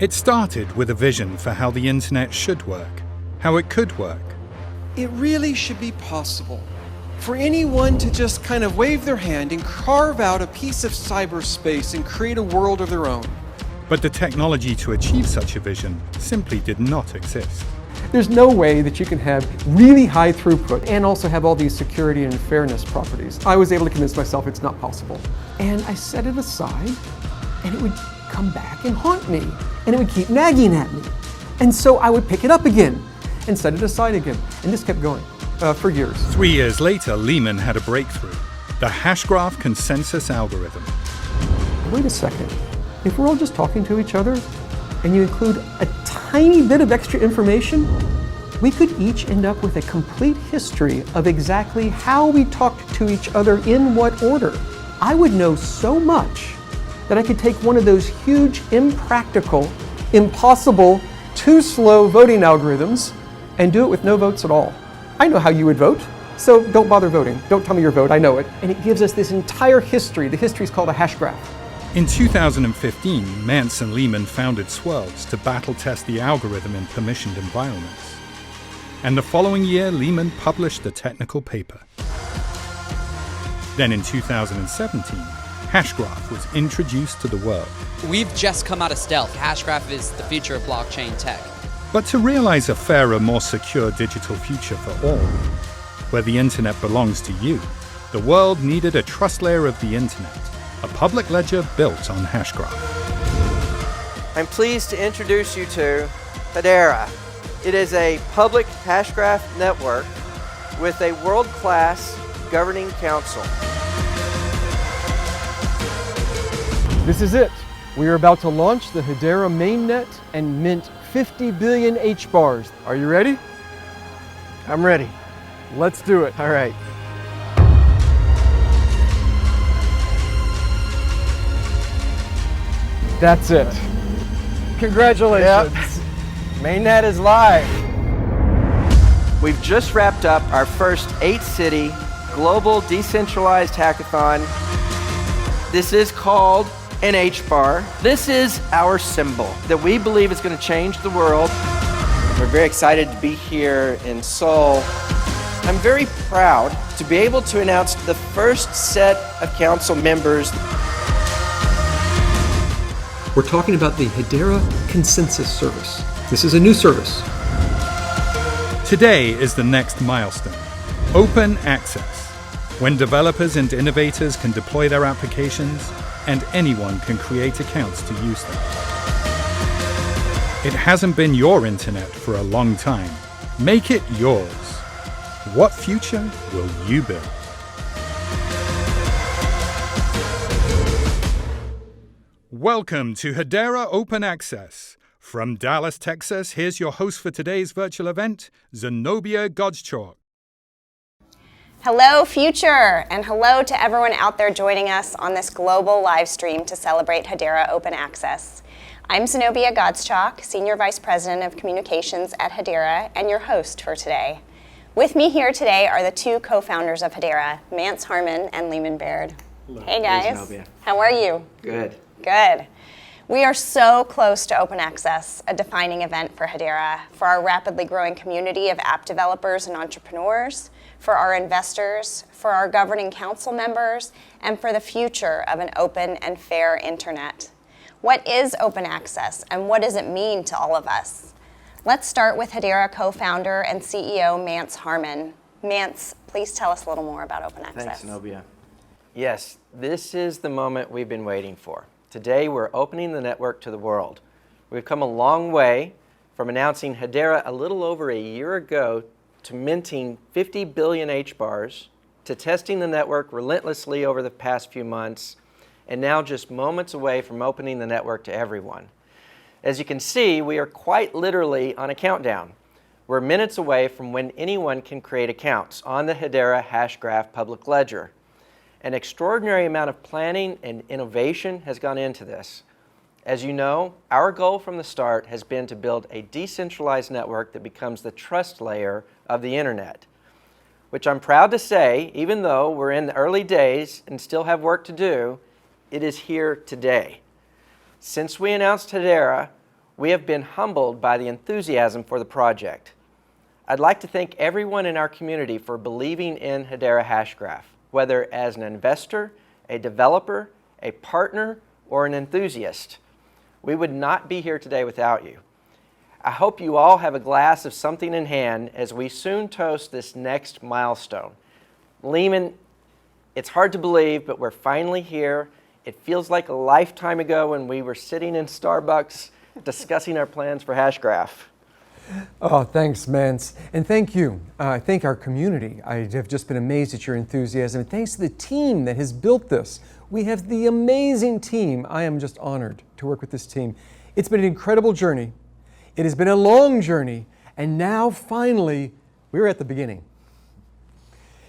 It started with a vision for how the internet should work, how it could work. It really should be possible for anyone to just kind of wave their hand and carve out a piece of cyberspace and create a world of their own. But the technology to achieve such a vision simply did not exist. There's no way that you can have really high throughput and also have all these security and fairness properties. I was able to convince myself it's not possible. And I set it aside, and it would come back and haunt me, and it would keep nagging at me. And so I would pick it up again and set it aside again, and this kept going for years. 3 years later, Leemon had a breakthrough, the Hashgraph consensus algorithm. Wait a second. If we're all just talking to each other, and you include a tiny bit of extra information, we could each end up with a complete history of exactly how we talked to each other in what order. I would know so much that I could take one of those huge, impractical, impossible, too slow voting algorithms and do it with no votes at all. I know how you would vote, so don't bother voting. Don't tell me your vote, I know it. And it gives us this entire history. The history is called a hashgraph. In 2015, Mance and Leemon founded Swirls to battle test the algorithm in permissioned environments. And the following year, Leemon published the technical paper. Then in 2017, Hashgraph was introduced to the world. We've just come out of stealth. Hashgraph is the future of blockchain tech. But to realize a fairer, more secure digital future for all, where the internet belongs to you, the world needed a trust layer of the internet, a public ledger built on Hashgraph. I'm pleased to introduce you to Hedera. It is a public Hashgraph network with a world-class governing council. This is it. We are about to launch the Hedera mainnet and mint 50 billion HBARs. Are you ready? I'm ready. Let's do it. All right. That's it. Congratulations. Yep. Mainnet is live. We've just wrapped up our first 8-city global decentralized hackathon. This is called an HBAR. This is our symbol that we believe is going to change the world. We're very excited to be here in Seoul. I'm very proud to be able to announce the first set of council members. We're talking about the Hedera Consensus Service. This is a new service. Today is the next milestone, open access, when developers and innovators can deploy their applications and anyone can create accounts to use them. It hasn't been your internet for a long time. Make it yours. What future will you build? Welcome to Hedera Open Access. From Dallas, Texas, here's your host for today's virtual event, Zenobia Godschalk. Hello, future, and hello to everyone out there joining us on this global live stream to celebrate Hedera Open Access. I'm Zenobia Godschalk, Senior Vice President of Communications at Hedera, and your host for today. With me here today are the two co-founders of Hedera, Mance Harmon and Leemon Baird. Hello. Hey guys, Hey, Zenobia. How are you? Good. Good. We are so close to open access, a defining event for Hedera, for our rapidly growing community of app developers and entrepreneurs, for our investors, for our governing council members, and for the future of an open and fair internet. What is open access, and what does it mean to all of us? Let's start with Hedera co-founder and CEO Mance Harmon. Mance, please tell us a little more about open access. Thanks, Zenobia. Yes, this is the moment we've been waiting for. Today, we're opening the network to the world. We've come a long way from announcing Hedera a little over a year ago to minting 50 billion HBARs, to testing the network relentlessly over the past few months, and now just moments away from opening the network to everyone. As you can see, we are quite literally on a countdown. We're minutes away from when anyone can create accounts on the Hedera Hashgraph public ledger. An extraordinary amount of planning and innovation has gone into this. As you know, our goal from the start has been to build a decentralized network that becomes the trust layer of the internet, which I'm proud to say, even though we're in the early days and still have work to do, it is here today. Since we announced Hedera, we have been humbled by the enthusiasm for the project. I'd like to thank everyone in our community for believing in Hedera Hashgraph, whether as an investor, a developer, a partner, or an enthusiast. We would not be here today without you. I hope you all have a glass of something in hand as we soon toast this next milestone. Leemon, it's hard to believe, but we're finally here. It feels like a lifetime ago when we were sitting in Starbucks discussing our plans for Hashgraph. Oh, thanks, Mance. And thank you. I thank our community. I have just been amazed at your enthusiasm. And thanks to the team that has built this. We have the amazing team. I am just honored to work with this team. It's been an incredible journey. It has been a long journey. And now, finally, we're at the beginning.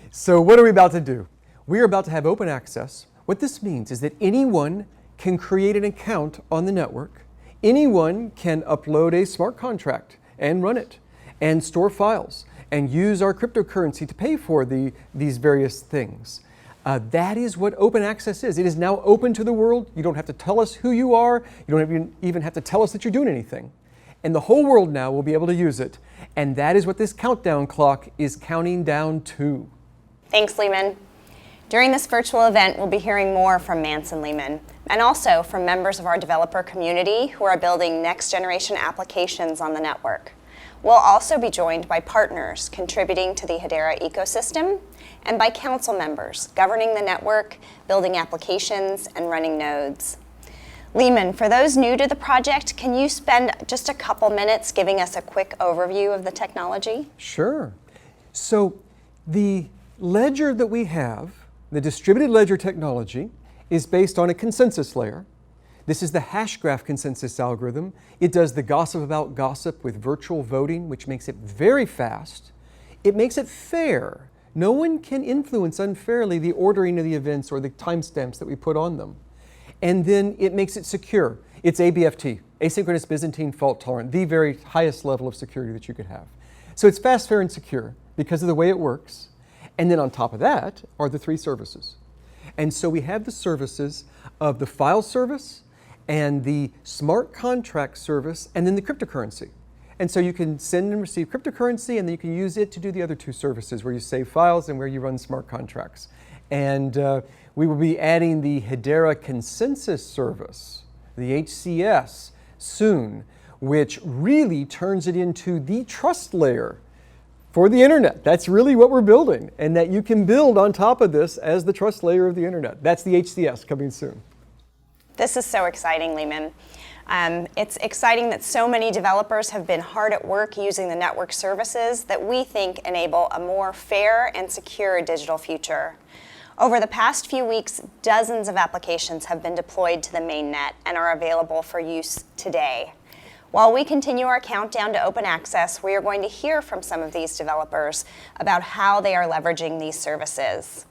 So what are we about to do? We are about to have open access. What this means is that anyone can create an account on the network. Anyone can upload a smart contract and run it, and store files, and use our cryptocurrency to pay for these various things. That is what open access is. It is now open to the world. You don't have to tell us who you are. You don't even have to tell us that you're doing anything. And the whole world now will be able to use it. And that is what this countdown clock is counting down to. Thanks, Leemon. During this virtual event, we'll be hearing more from Mance and Leemon, and also from members of our developer community who are building next-generation applications on the network. We'll also be joined by partners contributing to the Hedera ecosystem, and by council members governing the network, building applications, and running nodes. Leemon, for those new to the project, can you spend just a couple minutes giving us a quick overview of the technology? Sure. So the ledger that we have, the distributed ledger technology, is based on a consensus layer. This is the Hashgraph consensus algorithm. It does the gossip about gossip with virtual voting, which makes it very fast. It makes it fair. No one can influence unfairly the ordering of the events or the timestamps that we put on them. And then it makes it secure. It's ABFT, asynchronous Byzantine fault tolerant, the very highest level of security that you could have. So it's fast, fair, and secure because of the way it works. And then on top of that are the three services. And so we have the services of the file service and the smart contract service and then the cryptocurrency. And so you can send and receive cryptocurrency and then you can use it to do the other two services where you save files and where you run smart contracts. And we will be adding the Hedera Consensus Service, the HCS, soon, which really turns it into the trust layer for the internet. That's really what we're building, and that you can build on top of this as the trust layer of the internet. That's the HCS coming soon. This is so exciting, Leemon. It's exciting that so many developers have been hard at work using the network services that we think enable a more fair and secure digital future. Over the past few weeks, dozens of applications have been deployed to the mainnet and are available for use today. While we continue our countdown to open access, we are going to hear from some of these developers about how they are leveraging these services.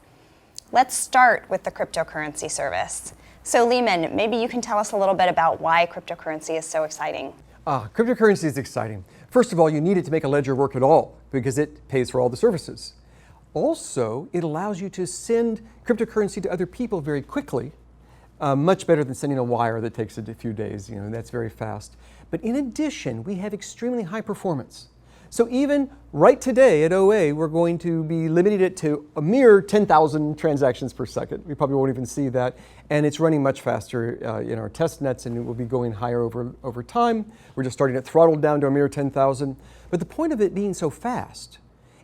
Let's start with the cryptocurrency service. So Leemon, maybe you can tell us a little bit about why cryptocurrency is so exciting. Cryptocurrency is exciting. First of all, you need it to make a ledger work at all because it pays for all the services. Also, it allows you to send cryptocurrency to other people very quickly, much better than sending a wire that takes a few days. That's very fast. But in addition, we have extremely high performance. So even right today at OA, we're going to be limiting it to a mere 10,000 transactions per second. We probably won't even see that. And it's running much faster in our test nets, and it will be going higher over time. We're just starting it throttled down to a mere 10,000. But the point of it being so fast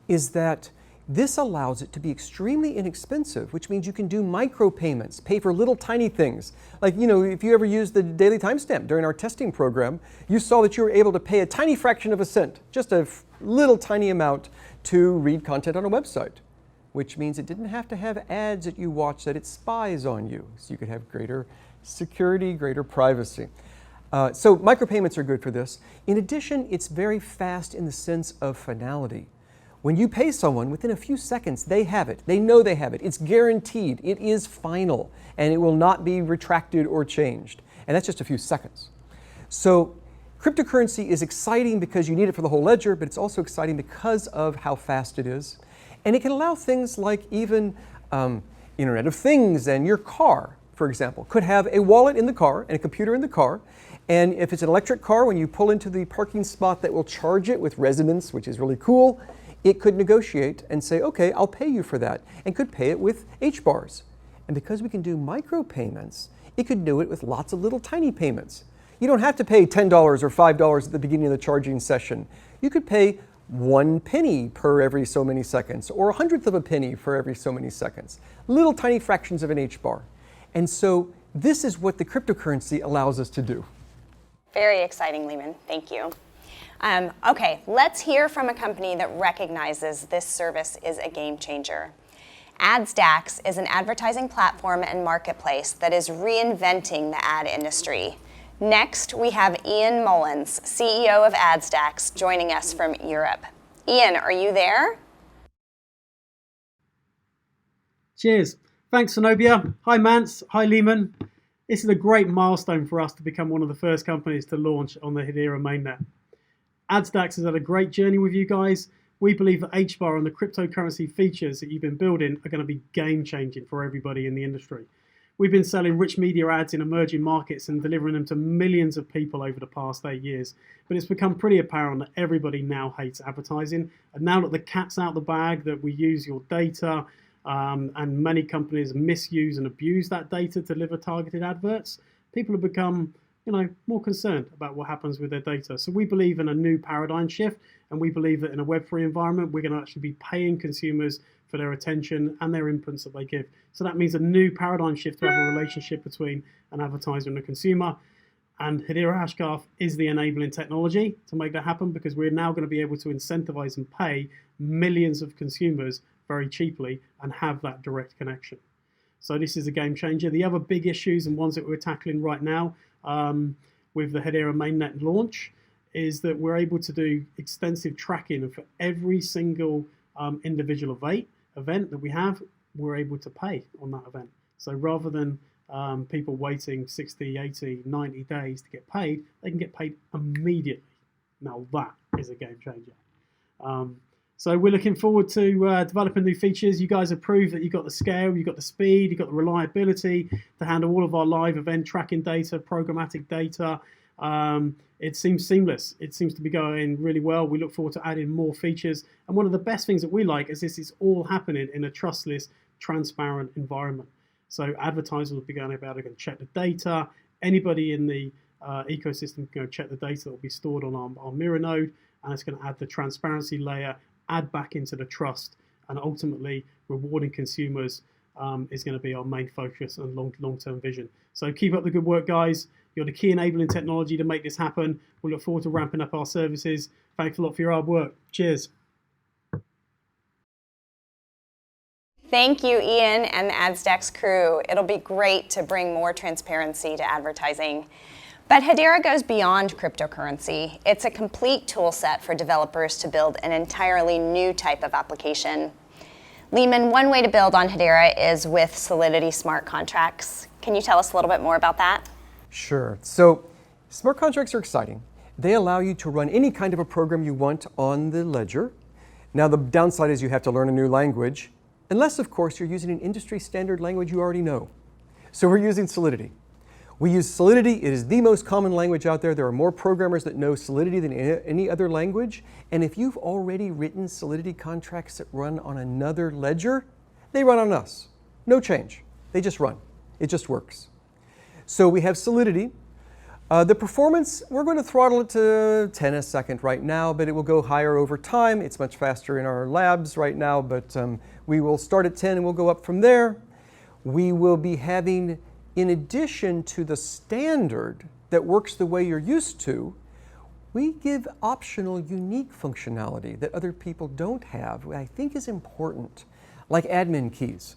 is that this allows it to be extremely inexpensive, which means you can do micropayments, pay for little tiny things. Like, if you ever used the daily timestamp during our testing program, you saw that you were able to pay a tiny fraction of a cent, just a little tiny amount, to read content on a website, which means it didn't have to have ads that you watch that it spies on you. So you could have greater security, greater privacy. So micropayments are good for this. In addition, it's very fast in the sense of finality. When you pay someone, within a few seconds, they have it. They know they have it. It's guaranteed. It is final, and it will not be retracted or changed. And that's just a few seconds. So cryptocurrency is exciting because you need it for the whole ledger, but it's also exciting because of how fast it is. And it can allow things like even Internet of Things, and your car, for example, could have a wallet in the car and a computer in the car, And if it's an electric car, when you pull into the parking spot that will charge it with resonance, which is really cool, it could negotiate and say, okay, I'll pay you for that, and could pay it with HBARs. And because we can do micropayments, it could do it with lots of little tiny payments. You don't have to pay $10 or $5 at the beginning of the charging session. You could pay 1 penny per every so many seconds, or 1/100th of a penny for every so many seconds. Little tiny fractions of an HBAR. And so this is what the cryptocurrency allows us to do. Very exciting, Leemon. Thank you. Okay, let's hear from a company that recognizes this service is a game changer. AdsDax is an advertising platform and marketplace that is reinventing the ad industry. Next, we have Ian Mullins, CEO of AdsDax, joining us from Europe. Ian, are you there? Cheers. Thanks, Zenobia. Hi, Mance. Hi, Leemon. This is a great milestone for us to become one of the first companies to launch on the Hedera mainnet. AdsDax has had a great journey with you guys. We believe that HBAR and the cryptocurrency features that you've been building are going to be game-changing for everybody in the industry. We've been selling rich media ads in emerging markets and delivering them to millions of people over the past 8 years. But it's become pretty apparent that everybody now hates advertising. And now that the cat's out of the bag, that we use your data, and many companies misuse and abuse that data to deliver targeted adverts, people have become, more concerned about what happens with their data. So we believe in a new paradigm shift, and we believe that in a Web3 environment, we're going to actually be paying consumers for their attention and their inputs that they give. So that means a new paradigm shift to have a relationship between an advertiser and a consumer. And Hedera Hashgraph is the enabling technology to make that happen, because we're now going to be able to incentivize and pay millions of consumers very cheaply and have that direct connection. So this is a game changer. The other big issues and ones that we're tackling right now with the Hedera mainnet launch is that we're able to do extensive tracking, and for every single individual event that we have, we're able to pay on that event. So rather than people waiting 60, 80, 90 days to get paid, they can get paid immediately. Now that is a game changer. So we're looking forward to developing new features. You guys have proved that you've got the scale, you've got the speed, you've got the reliability to handle all of our live event tracking data, programmatic data. It seems seamless. It seems to be going really well. We look forward to adding more features. And one of the best things that we like is this is all happening in a trustless, transparent environment. So advertisers will be going about to check the data. Anybody in the ecosystem can go check the data that will be stored on our mirror node, and it's going to add the transparency layer, add back into the trust, and ultimately rewarding consumers is going to be our main focus and long-term vision. So keep up the good work, guys. You're the key enabling technology to make this happen. We look forward to ramping up our services. Thanks a lot for your hard work. Cheers. Thank you, Ian and the AdsDax crew. It'll be great to bring more transparency to advertising. But Hedera goes beyond cryptocurrency. It's a complete tool set for developers to build an entirely new type of application. Leemon, one way to build on Hedera is with Solidity smart contracts. Can you tell us a little bit more about that? Sure. So smart contracts are exciting. They allow you to run any kind of a program you want on the ledger. Now the downside is you have to learn a new language, unless of course you're using an industry standard language you already know. So we're using Solidity. We use Solidity. It is the most common language out there. There are more programmers that know Solidity than any other language. And if you've already written Solidity contracts that run on another ledger, they run on us. No change. They just run. It just works. So we have Solidity. The performance, we're going to throttle it to 10 a second right now, but it will go higher over time. It's much faster in our labs right now, but we will start at 10 and we'll go up from there. We will be having, in addition to the standard that works the way you're used to, we give optional unique functionality that other people don't have, I think is important, like admin keys.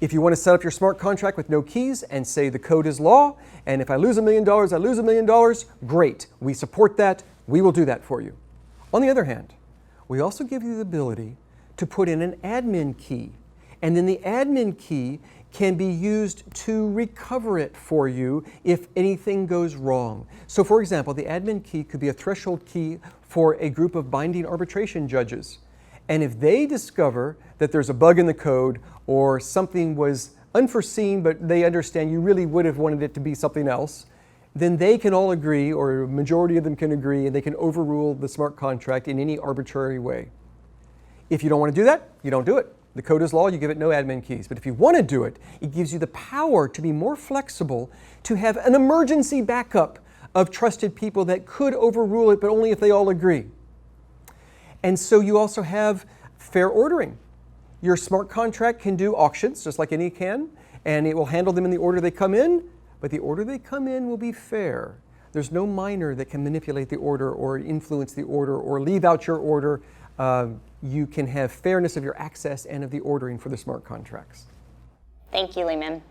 If you want to set up your smart contract with no keys and say the code is law, and if I lose $1 million, I lose $1 million, great. We support that. We will do that for you. On the other hand, we also give you the ability to put in an admin key, and then the admin key can be used to recover it for you if anything goes wrong. So for example, the admin key could be a threshold key for a group of binding arbitration judges. And if they discover that there's a bug in the code or something was unforeseen, but they understand you really would have wanted it to be something else, then they can all agree, or a majority of them can agree, and they can overrule the smart contract in any arbitrary way. If you don't want to do that, you don't do it. The code is law, you give it no admin keys. But if you want to do it, it gives you the power to be more flexible, to have an emergency backup of trusted people that could overrule it, but only if they all agree. And so you also have fair ordering. Your smart contract can do auctions, just like any can, and it will handle them in the order they come in, but the order they come in will be fair. There's no miner that can manipulate the order or influence the order or leave out your order. You can have fairness of your access and of the ordering for the smart contracts. Thank you, Leemon.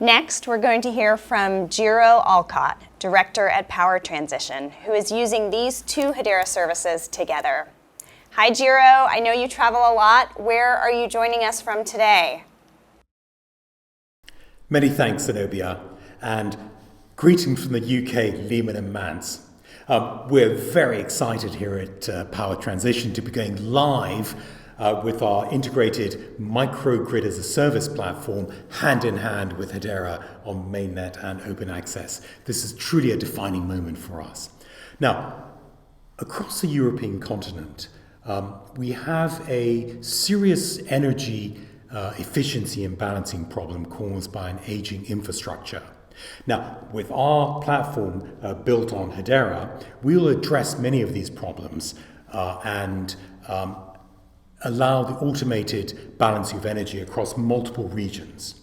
Next, we're going to hear from Jiro Olcott, Director at Power Transition, who is using these two Hedera services together. Hi, Jiro. I know you travel a lot. Where are you joining us from today? Many thanks, Zenobia, and greetings from the UK, Leemon and Mance. We're very excited here at Power Transition to be going live with our integrated microgrid as a service platform, hand in hand with Hedera on mainnet and open access. This is truly a defining moment for us. Now, across the European continent, we have a serious energy efficiency and balancing problem caused by an aging infrastructure. Now, with our platform built on Hedera, we'll address many of these problems and allow the automated balancing of energy across multiple regions.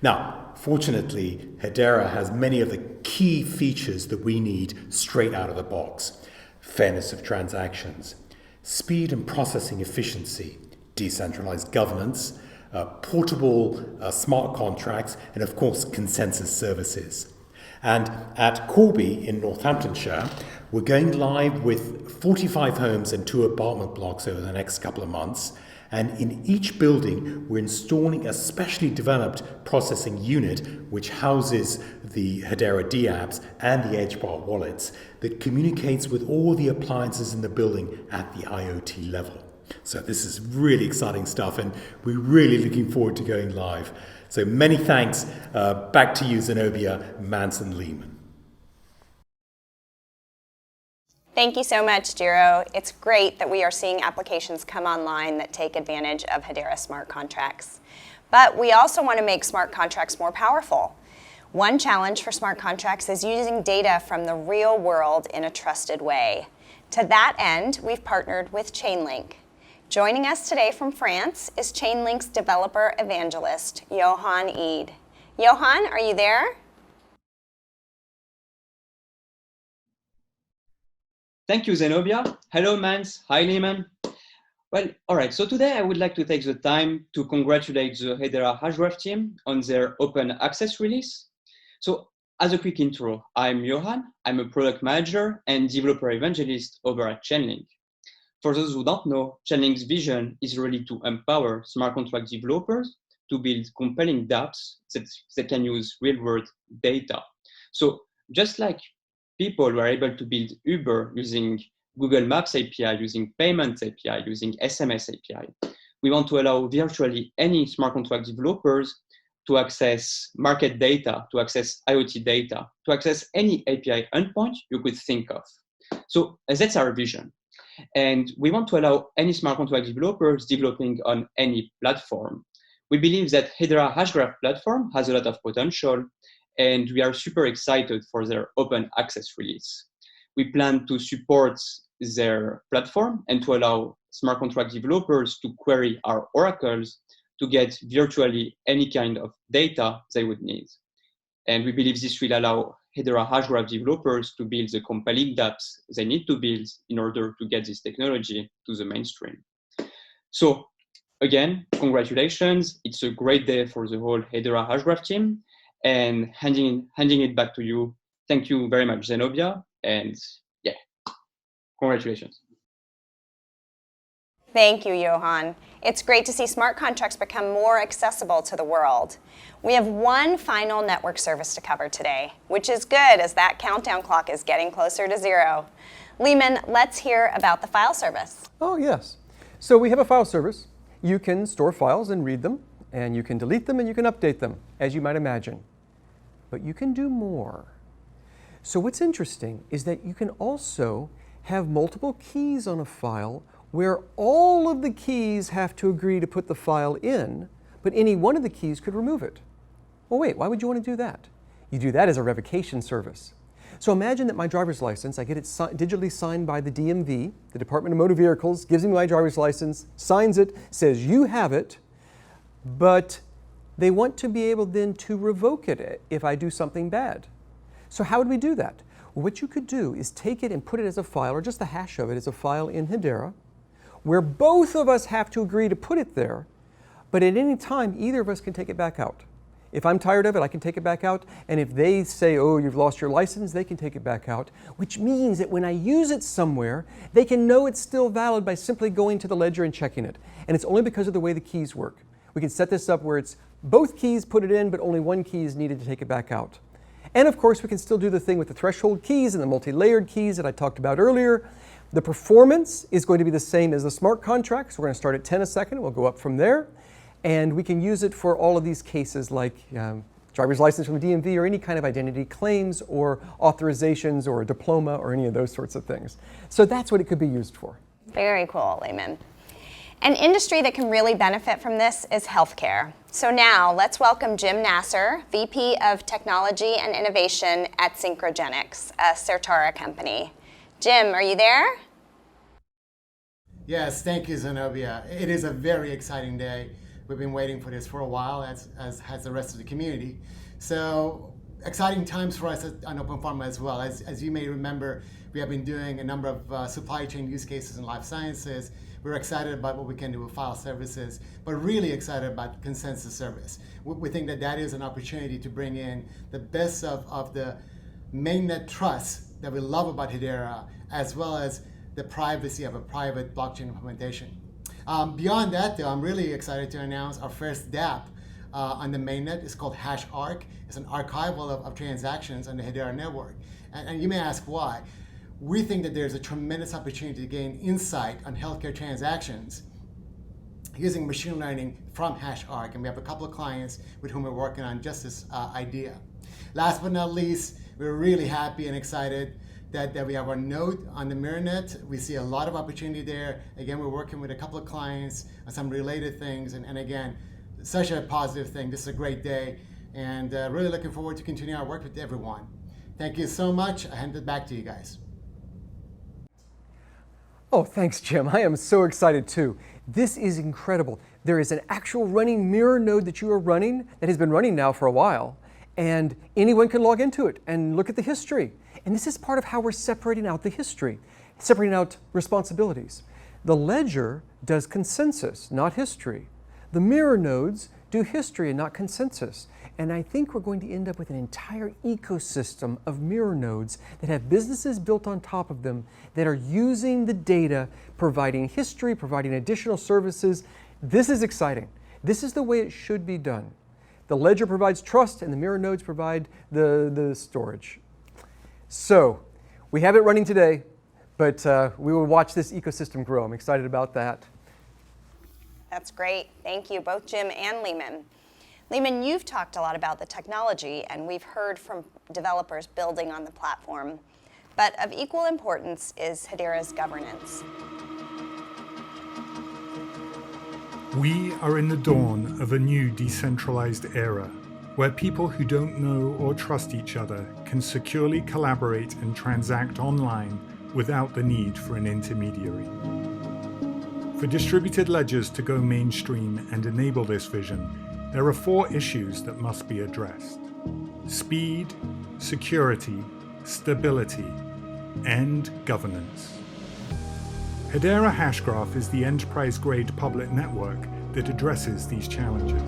Now, fortunately, Hedera has many of the key features that we need straight out of the box. Fairness of transactions, speed and processing efficiency, decentralized governance, portable smart contracts, and of course consensus services. And at Corby in Northamptonshire, we're going live with 45 homes and 2 apartment blocks over the next couple of months. And in each building, we're installing a specially developed processing unit which houses the Hedera D-apps and the HBAR wallets that communicates with all the appliances in the building at the IoT level. So this is really exciting stuff, and we're really looking forward to going live. So many thanks. Back to you, Zenobia, Mance, and Leemon. Thank you so much, Jiro. It's great that we are seeing applications come online that take advantage of Hedera smart contracts. But we also want to make smart contracts more powerful. One challenge for smart contracts is using data from the real world in a trusted way. To that end, we've partnered with Chainlink. Joining us today from France is Chainlink's developer evangelist, Johanne Eid. Johanne, are you there? Thank you, Zenobia. Hello, Mance. Hi, Leemon. Well, all right. So today I would like to take the time to congratulate the Hedera Hashgraph team on their open access release. So as a quick intro, I'm Johanne. I'm a product manager and developer evangelist over at Chainlink. For those who don't know, Chainlink's vision is really to empower smart contract developers to build compelling dApps that can use real-world data. So just like people were able to build Uber using Google Maps API, using Payments API, using SMS API, we want to allow virtually any smart contract developers to access market data, to access IoT data, to access any API endpoint you could think of. So that's our vision. And we want to allow any smart contract developers developing on any platform. We believe that Hedera Hashgraph platform has a lot of potential, and we are super excited for their open access release. We plan to support their platform and to allow smart contract developers to query our oracles to get virtually any kind of data they would need. And we believe this will allow Hedera Hashgraph developers to build the compelling dApps they need to build in order to get this technology to the mainstream. So again, congratulations. It's a great day for the whole Hedera Hashgraph team. And handing it back to you. Thank you very much, Zenobia. And yeah, congratulations. Thank you, Johanne. It's great to see smart contracts become more accessible to the world. We have one final network service to cover today, which is good as that countdown clock is getting closer to 0. Leemon, let's hear about the file service. Oh, yes. So we have a file service. You can store files and read them, and you can delete them and you can update them, as you might imagine. But you can do more. So what's interesting is that you can also have multiple keys on a file where all of the keys have to agree to put the file in, but any one of the keys could remove it. Well, wait, why would you want to do that? You do that as a revocation service. So imagine that my driver's license, I get it digitally signed by the DMV, the Department of Motor Vehicles, gives me my driver's license, signs it, says you have it, but they want to be able then to revoke it if I do something bad. So how would we do that? Well, what you could do is take it and put it as a file, or just the hash of it as a file in Hedera, where both of us have to agree to put it there, but at any time, either of us can take it back out. If I'm tired of it, I can take it back out, and if they say, oh, you've lost your license, they can take it back out, which means that when I use it somewhere, they can know it's still valid by simply going to the ledger and checking it. And it's only because of the way the keys work. We can set this up where it's both keys put it in, but only one key is needed to take it back out. And of course, we can still do the thing with the threshold keys and the multi-layered keys that I talked about earlier. The performance is going to be the same as the smart contract, so we're going to start at 10 a second, we'll go up from there. And we can use it for all of these cases like driver's license from the DMV or any kind of identity claims or authorizations or a diploma or any of those sorts of things. So that's what it could be used for. Very cool, Leemon. An industry that can really benefit from this is healthcare. So now let's welcome Jim Nasr, VP of Technology and Innovation at Synchrogenics, a Certara company. Jim, are you there? Yes, thank you, Zenobia. It is a very exciting day. We've been waiting for this for a while, as has the rest of the community. So exciting times for us on Open Pharma as well. As you may remember, we have been doing a number of supply chain use cases in life sciences. We're excited about what we can do with file services, but really excited about Consensus Service. We think that that is an opportunity to bring in the best of the mainnet trust that we love about Hedera, as well as the privacy of a private blockchain implementation. Beyond that, though, I'm really excited to announce our first dApp on the mainnet. It's called HashArk. It's an archival of transactions on the Hedera network. And you may ask why. We think that there's a tremendous opportunity to gain insight on healthcare transactions using machine learning from HashArk. And we have a couple of clients with whom we're working on just this idea. Last but not least, we're really happy and excited that we have our node on the MirrorNet. We see a lot of opportunity there. Again, we're working with a couple of clients on some related things. And again, such a positive thing. This is a great day. And really looking forward to continuing our work with everyone. Thank you so much. I hand it back to you guys. Oh, thanks, Jim. I am so excited too. This is incredible. There is an actual running mirror node that you are running that has been running now for a while. And anyone can log into it and look at the history. And this is part of how we're separating out the history, separating out responsibilities. The ledger does consensus, not history. The mirror nodes do history and not consensus. And I think we're going to end up with an entire ecosystem of mirror nodes that have businesses built on top of them that are using the data, providing history, providing additional services. This is exciting. This is the way it should be done. The ledger provides trust and the mirror nodes provide the storage. So we have it running today, but we will watch this ecosystem grow. I'm excited about that. That's great. Thank you, both Jim and Leemon. Leemon, you've talked a lot about the technology, and we've heard from developers building on the platform. But of equal importance is Hedera's governance. We are in the dawn of a new decentralized era, where people who don't know or trust each other can securely collaborate and transact online without the need for an intermediary. For distributed ledgers to go mainstream and enable this vision, there are 4 issues that must be addressed: speed, security, stability, and governance. Hedera Hashgraph is the enterprise-grade public network that addresses these challenges.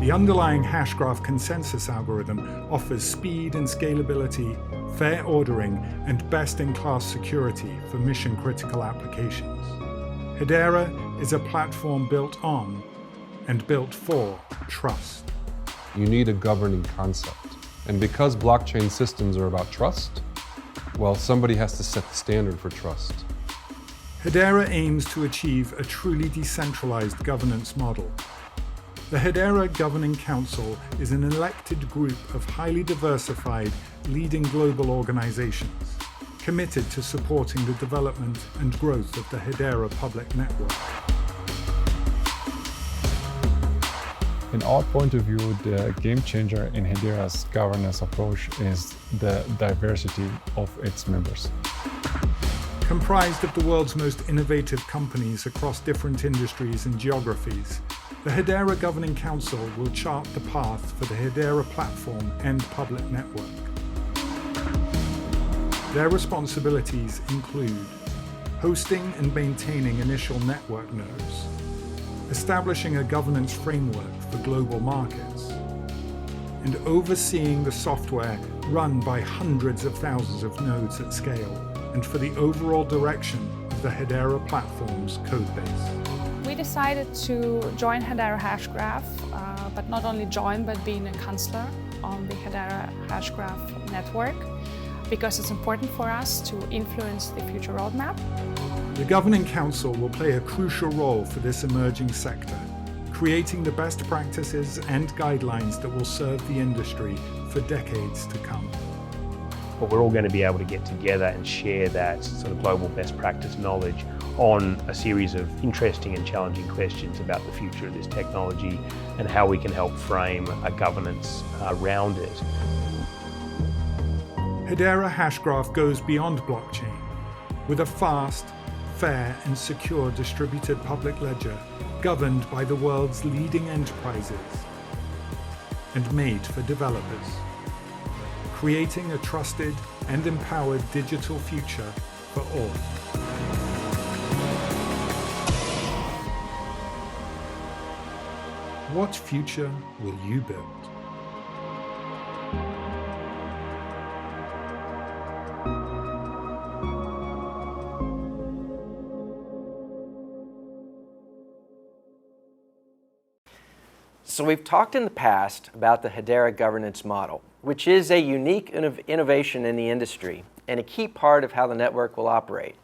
The underlying Hashgraph consensus algorithm offers speed and scalability, fair ordering, and best-in-class security for mission-critical applications. Hedera is a platform built on and built for trust. You need a governing concept. And because blockchain systems are about trust, well, somebody has to set the standard for trust. Hedera aims to achieve a truly decentralized governance model. The Hedera Governing Council is an elected group of highly diversified, leading global organizations, committed to supporting the development and growth of the Hedera public network. In our point of view, the game changer in Hedera's governance approach is the diversity of its members. Comprised of the world's most innovative companies across different industries and geographies, the Hedera Governing Council will chart the path for the Hedera platform and public network. Their responsibilities include hosting and maintaining initial network nodes, establishing a governance framework for global markets, and overseeing the software run by hundreds of thousands of nodes at scale, and for the overall direction of the Hedera platform's codebase. We decided to join Hedera Hashgraph, but not only join, but being a counselor on the Hedera Hashgraph network, because it's important for us to influence the future roadmap. The Governing Council will play a crucial role for this emerging sector, creating the best practices and guidelines that will serve the industry for decades to come. But we're all going to be able to get together and share that sort of global best practice knowledge on a series of interesting and challenging questions about the future of this technology and how we can help frame a governance around it. Hedera Hashgraph goes beyond blockchain with a fast, fair and secure distributed public ledger governed by the world's leading enterprises and made for developers, creating a trusted and empowered digital future for all. What future will you build? So we've talked in the past about the Hedera governance model, which is a unique innovation in the industry and a key part of how the network will operate.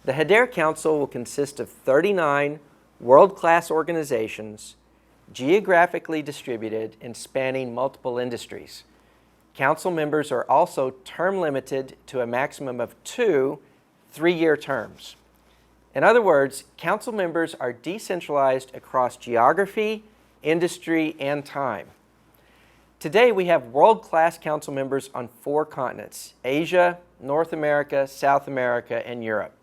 The Hedera Council will consist of 39 world-class organizations, geographically distributed and spanning multiple industries. Council members are also term limited to a maximum of 2 3-year terms. In other words, council members are decentralized across geography, industry, and time. Today we have world-class council members on 4 continents: Asia, North America, South America, and Europe.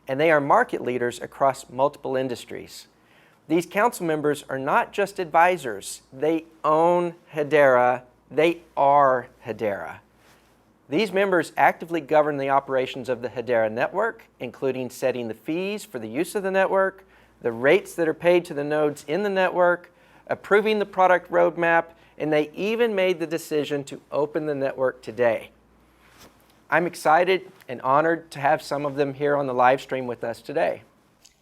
And they are market leaders across multiple industries. These council members are not just advisors. They own Hedera. They are Hedera. These members actively govern the operations of the Hedera network, including setting the fees for the use of the network, the rates that are paid to the nodes in the network, approving the product roadmap, and they even made the decision to open the network today. I'm excited and honored to have some of them here on the live stream with us today.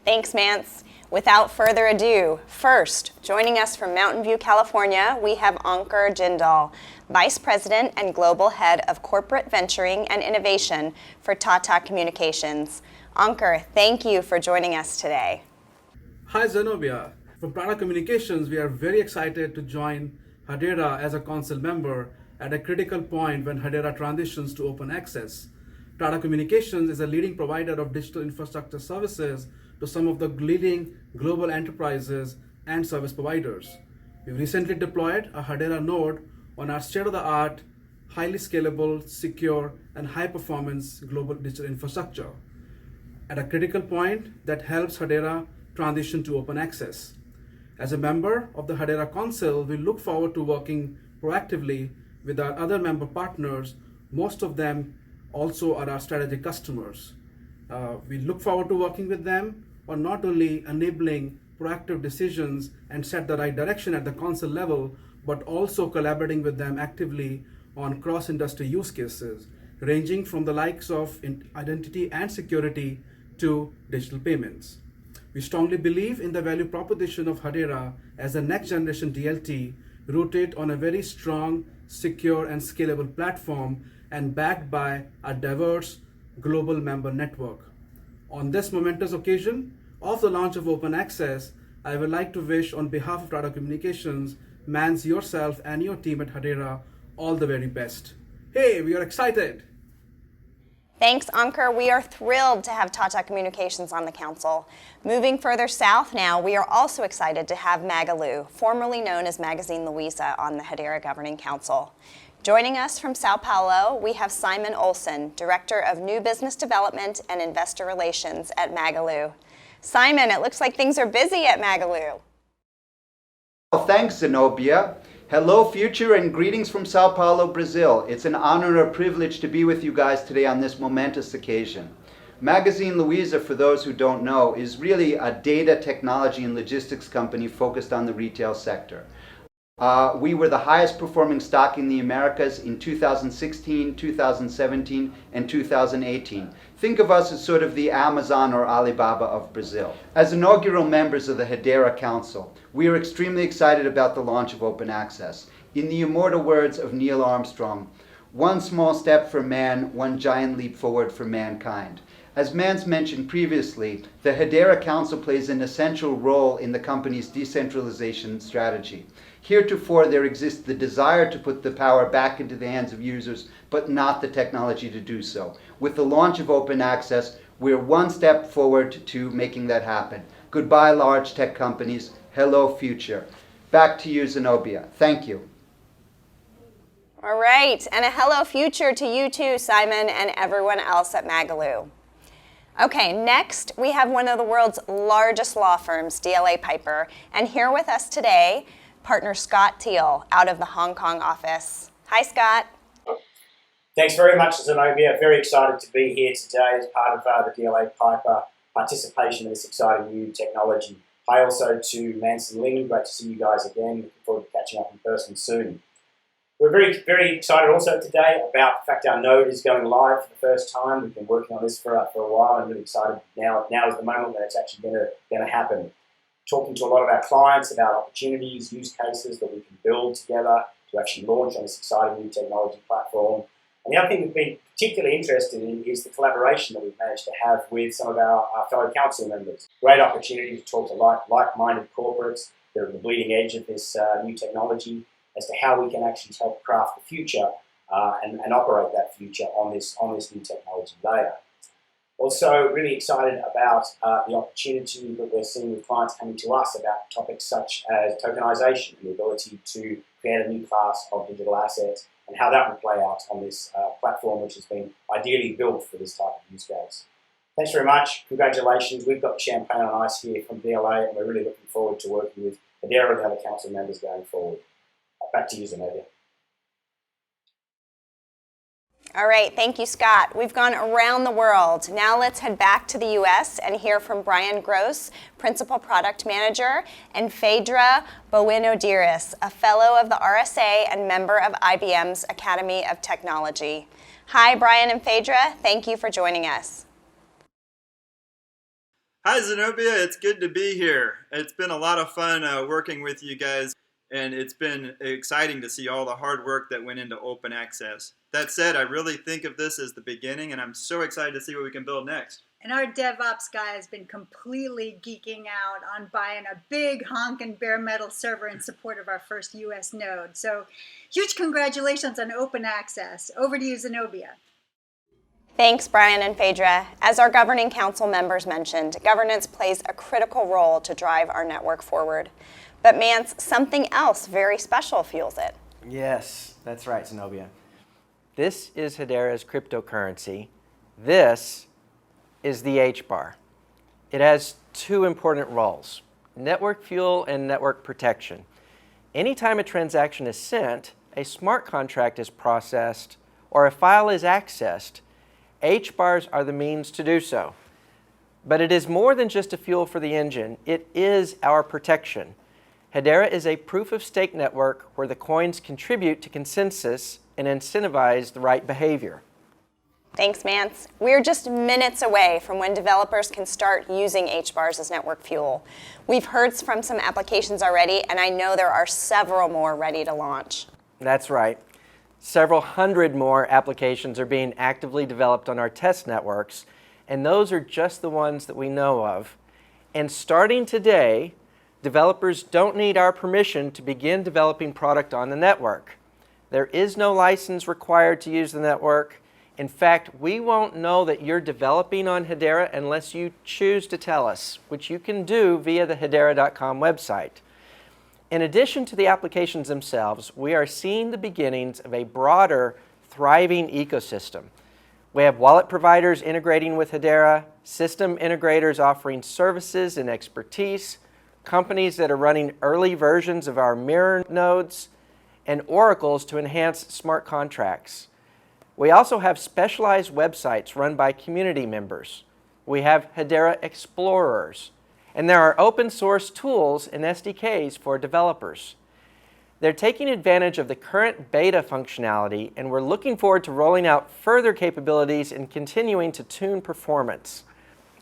Thanks, Mance. Without further ado, first, joining us from Mountain View, California, we have Ankur Jindal, Vice President and Global Head of Corporate Venturing and Innovation for Tata Communications. Ankur, thank you for joining us today. Hi, Zenobia. From Tata Communications, we are very excited to join Hedera as a council member at a critical point when Hedera transitions to open access. Tata Communications is a leading provider of digital infrastructure services to some of the leading global enterprises and service providers. We recently deployed a Hedera node on our state-of-the-art, highly scalable, secure, and high-performance global digital infrastructure at a critical point that helps Hedera transition to open access. As a member of the Hedera Council, we look forward to working proactively with our other member partners. Most of them also are our strategic customers. We look forward to working with them on not only enabling proactive decisions and set the right direction at the council level, but also collaborating with them actively on cross-industry use cases, ranging from the likes of identity and security to digital payments. We strongly believe in the value proposition of Hedera as a next-generation DLT rooted on a very strong, secure, and scalable platform and backed by a diverse global member network. On this momentous occasion of the launch of Open Access, I would like to wish on behalf of Tata Communications, Mance, yourself and your team at Hedera all the very best. Hey, we are excited. Thanks, Ankur. We are thrilled to have Tata Communications on the council. Moving further south now, we are also excited to have Magalu, formerly known as Magazine Luíza, on the Hedera Governing Council. Joining us from Sao Paulo, we have Simon Olson, Director of New Business Development and Investor Relations at Magalu. Simon, it looks like things are busy at Magalu. Well, thanks, Zenobia. Hello, future, and greetings from Sao Paulo, Brazil. It's an honor and a privilege to be with you guys today on this momentous occasion. Magazine Luíza, for those who don't know, is really a data technology and logistics company focused on the retail sector. We were the highest performing stock in the Americas in 2016, 2017, and 2018. Think of us as sort of the Amazon or Alibaba of Brazil. As inaugural members of the Hedera Council, we are extremely excited about the launch of open access. In the immortal words of Neil Armstrong, one small step for man, one giant leap forward for mankind. As Mance mentioned previously, the Hedera Council plays an essential role in the company's decentralization strategy. Heretofore, there exists the desire to put the power back into the hands of users, but not the technology to do so. With the launch of open access, we're one step forward to making that happen. Goodbye, large tech companies. Hello, future. Back to you, Zenobia. Thank you. All right, and a hello future to you too, Simon, and everyone else at Magalu. Okay, next we have one of the world's largest law firms, DLA Piper, and here with us today, partner Scott Thiel out of the Hong Kong office. Hi, Scott. Thanks very much, Zenobia. Very excited to be here today as part of the DLA Piper participation in this exciting new technology. Hi also to Mance and Leemon. Great to see you guys again. Looking forward to catching up in person soon. We're very excited also today about the fact our node is going live for the first time. We've been working on this for a while and really excited. Now is the moment that it's actually going to happen. Talking to a lot of our clients about opportunities, use cases that we can build together to actually launch on this exciting new technology platform. And the other thing we've been particularly interested in is the collaboration that we've managed to have with some of our fellow council members. Great opportunity to talk to like-minded corporates that are at the bleeding edge of this new technology as to how we can actually help craft the future and operate that future on this new technology layer. Also, really excited about the opportunity that we're seeing with clients coming to us about topics such as tokenization, the ability to create a new class of digital assets, and how that will play out on this platform, which has been ideally built for this type of use case. Thanks very much. Congratulations. We've got the champagne on ice here from DLA, and we're really looking forward to working with Hedera and the other council members going forward. Back to you, Zenobia. All right, thank you, Scott. We've gone around the world. Now let's head back to the US and hear from Bryan Gross, Principal Product Manager, and Phaedra Boinodris, a fellow of the RSA and member of IBM's Academy of Technology. Hi, Bryan and Phaedra. Thank you for joining us. Hi, Zenobia. It's good to be here. It's been a lot of fun working with you guys, and it's been exciting to see all the hard work that went into open access. That said, I really think of this as the beginning, and I'm so excited to see what we can build next. And our DevOps guy has been completely geeking out on buying a big honking bare metal server in support of our first US node. So huge congratulations on open access. Over to you, Zenobia. Thanks, Bryan and Phaedra. As our governing council members mentioned, governance plays a critical role to drive our network forward. But Mance, something else very special fuels it. Yes, that's right, Zenobia. This is Hedera's cryptocurrency. This is the HBAR. It has two important roles, network fuel and network protection. Anytime a transaction is sent, a smart contract is processed, or a file is accessed, HBARs are the means to do so. But it is more than just a fuel for the engine. It is our protection. Hedera is a proof-of-stake network where the coins contribute to consensus and incentivize the right behavior. Thanks, Mance. We're just minutes away from when developers can start using HBARs as network fuel. We've heard from some applications already, and I know there are several more ready to launch. That's right. Several hundred more applications are being actively developed on our test networks, and those are just the ones that we know of. And starting today, Developers don't need our permission to begin developing product on the network. There is no license required to use the network. In fact, we won't know that you're developing on Hedera unless you choose to tell us, which you can do via the Hedera.com website. In addition to the applications themselves, we are seeing the beginnings of a broader, thriving ecosystem. We have wallet providers integrating with Hedera, system integrators offering services and expertise, companies that are running early versions of our mirror nodes, and oracles to enhance smart contracts. We also have specialized websites run by community members. We have Hedera Explorers, and there are open source tools and SDKs for developers. They're taking advantage of the current beta functionality, and we're looking forward to rolling out further capabilities and continuing to tune performance.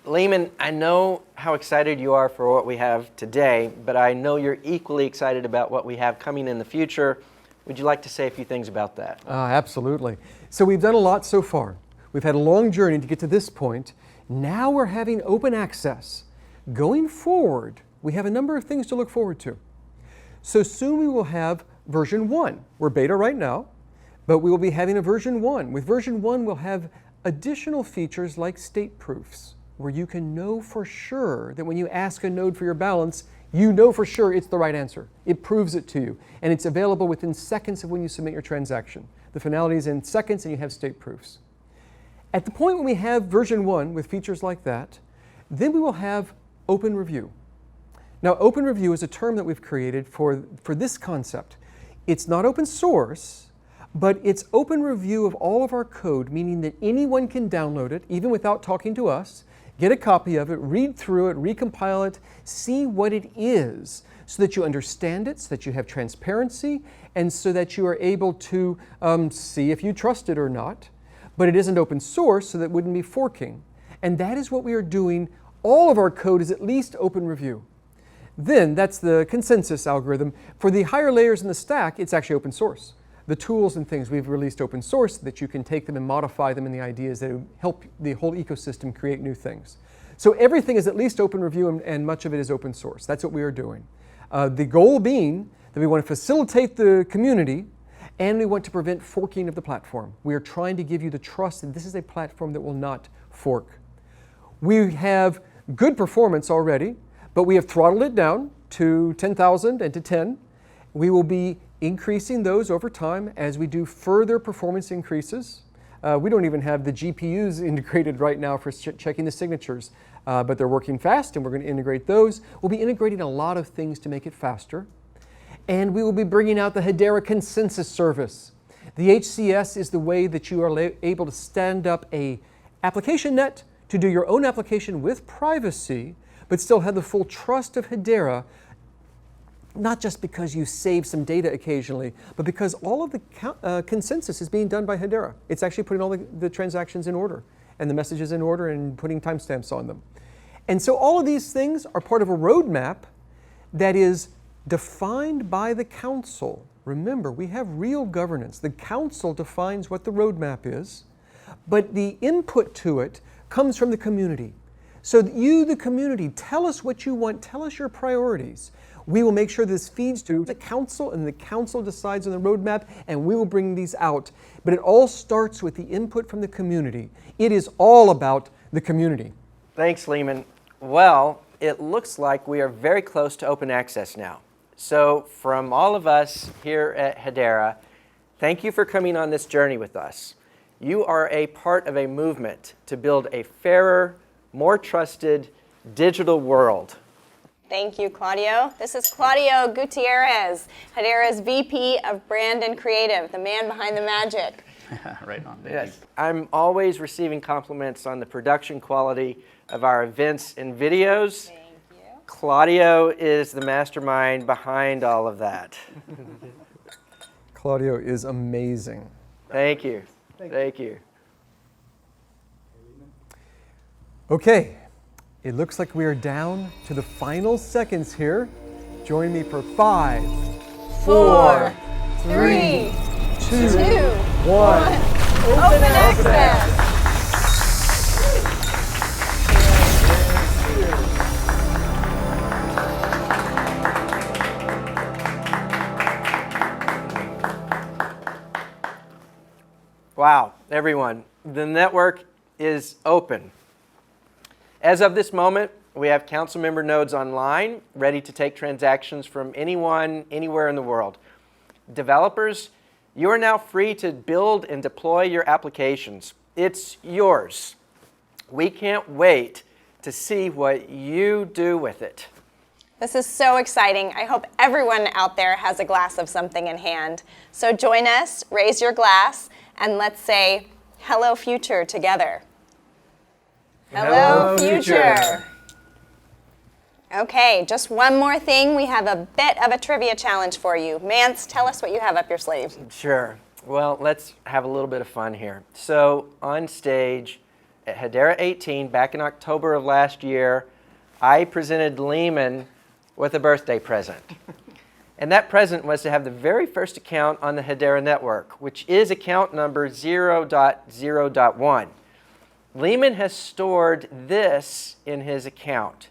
Leemon, I know how excited you are for what we have today, but I know you're equally excited about what we have coming in the future. Would you like to say a few things about that? Absolutely. So we've done a lot so far. We've had a long journey to get to this point. Now we're having open access. Going forward, we have a number of things to look forward to. So soon we will have version 1. We're beta right now, but we will be having a version 1. With version 1, we'll have additional features like state proofs, where you can know for sure that when you ask a node for your balance, you know for sure it's the right answer. It proves it to you, and it's available within seconds of when you submit your transaction. The finality is in seconds, and you have state proofs. At the point when we have version 1 with features like that, then we will have open review. Now, open review is a term that we've created for this concept. It's not open source, but it's open review of all of our code, meaning that anyone can download it, even without talking to us, get a copy of it, read through it, recompile it, see what it is, so that you understand it, so that you have transparency, and so that you are able to see if you trust it or not. But it isn't open source, so that wouldn't be forking. And that is what we are doing. All of our code is at least open review. Then, that's the consensus algorithm. For the higher layers in the stack, it's actually open source. The tools and things we've released open source so that you can take them and modify them in the ideas that help the whole ecosystem create new things. So everything is at least open review, and much of it is open source. That's what we are doing. The goal being that we want to facilitate the community, and we want to prevent forking of the platform. We are trying to give you the trust that this is a platform that will not fork. We have good performance already, but we have throttled it down to 10,000 and to 10. We will be increasing those over time as we do further performance increases. We don't even have the GPUs integrated right now for checking the signatures, but they're working fast, and we're going to integrate those. We'll be integrating a lot of things to make it faster. And we will be bringing out the Hedera Consensus Service. The HCS is the way that you are able to stand up a application net to do your own application with privacy, but still have the full trust of Hedera, not just because you save some data occasionally, but because all of the consensus is being done by Hedera. It's actually putting all the transactions in order, and the messages in order, and putting timestamps on them. And so all of these things are part of a roadmap that is defined by the council. Remember, we have real governance. The council defines what the roadmap is, but the input to it comes from the community. So that you, the community, tell us what you want, tell us your priorities. We will make sure this feeds to the council, and the council decides on the roadmap, and we will bring these out. But it all starts with the input from the community. It is all about the community. Thanks, Leemon. Well, it looks like we are very close to open access now. So from all of us here at Hedera, thank you for coming on this journey with us. You are a part of a movement to build a fairer, more trusted digital world. Thank you, Claudio. This is Claudio Gutierrez, Hedera's VP of Brand and Creative, the man behind the magic. Right on, baby. Yes, I'm always receiving compliments on the production quality of our events and videos. Thank you. Claudio is the mastermind behind all of that. Claudio is amazing. Thank you. Thank you. Okay, it looks like we are down to the final seconds here. Join me for 5, 4, 3, 2, 1. Open access. everyone. The network is open. As of this moment, we have council member nodes online, ready to take transactions from anyone, anywhere in the world. Developers, you are now free to build and deploy your applications. It's yours. We can't wait to see what you do with it. This is so exciting. I hope everyone out there has a glass of something in hand. So join us, raise your glass, and let's say, hello, future, together. Hello, future. Okay, just one more thing. We have a bit of a trivia challenge for you. Mance, tell us what you have up your sleeve. Sure. Well, let's have a little bit of fun here. So on stage at Hedera 18, back in October of last year, I presented Leemon with a birthday present. And that present was to have the very first account on the Hedera network, which is account number 0.0.1. Leemon has stored this in his account,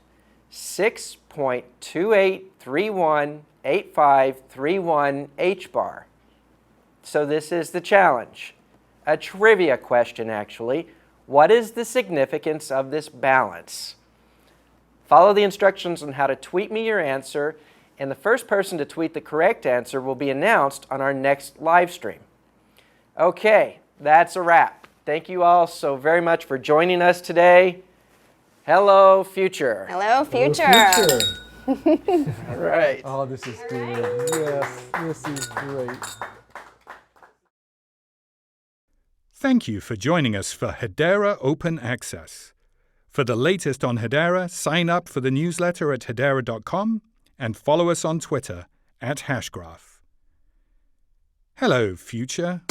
6.28318531 HBAR. So this is the challenge. A trivia question, actually. What is the significance of this balance? Follow the instructions on how to tweet me your answer, and the first person to tweet the correct answer will be announced on our next live stream. Okay, that's a wrap. Thank you all so very much for joining us today. Hello, future. Hello, future. Hello, future. All right. Oh, this is good. Yes, this is great. Thank you for joining us for Hedera Open Access. For the latest on Hedera, sign up for the newsletter at hedera.com and follow us on Twitter @Hashgraph. Hello, future.